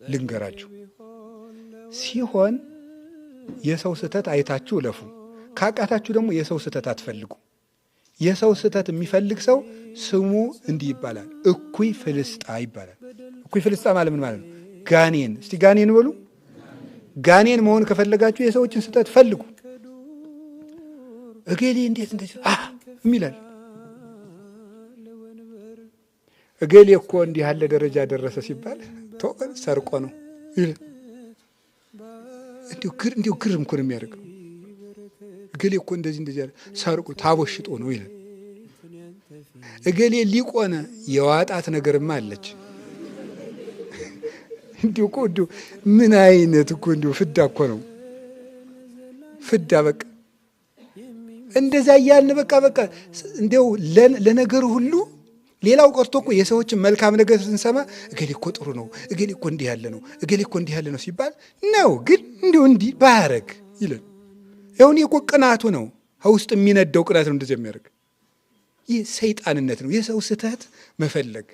ልንገራችሁ ሲሆን የሰው ስተት አይታችሁ ለፉ ካቃታችሁ ደግሞ የሰው ስተት አትፈልጉ የሰው ስተት የሚፈልግ ሰው ስሙ እንዲህ ይባላል እኩይ ፍልስጣ ይባላል እኩይ ፍልስጣ ማለት ምን ማለት ነው ጋኔን እስቲ ጋኔን በሉ ጋኔን መሆን ከፈለጋችሁ የሰዎችን ስተት ፈልጉ እገሌ እንዴት እንደዚህ የሚላል እገሌ እኮ እንዲህ ያለ ደረጃ ደረሰ ሲባል ተወል ሰርቆ ነው ይላል እንዲሁ ግርም እኮ ነው የሚያደርገው እገሌ እኮ እንደዚህ ሰርቆ ታቦሽጦ ነው ይላል እገሌ ሊቆነ የዋጣት ነገርማ አለች እንዲሁ ምን አይነት እኮ እንዲሁ ፍዳ እኮ ነው ፍዳ በቃ እንደዛ እያልን በቃ እንዲሁ ለነገሩ ሁሉ ሌላው ቀርቶ እኮ የሰዎችን መልካም ነገር ስንሰማ እገሌ እኮ ጥሩ ነው እገሌ እኮ እንዲህ ያለ ነው እገሌ እኮ እንዲህ ያለ ነው ሲባል ነው ግን እንዲህ ባያረግ ይላል ያውን እኮ ቅናቱ ነው ውስጥ የሚነደው ቅናት ነው እንደዚህ የሚያደርግ ይህ ሰይጣንነት ነው የሰው ስተት መፈለግ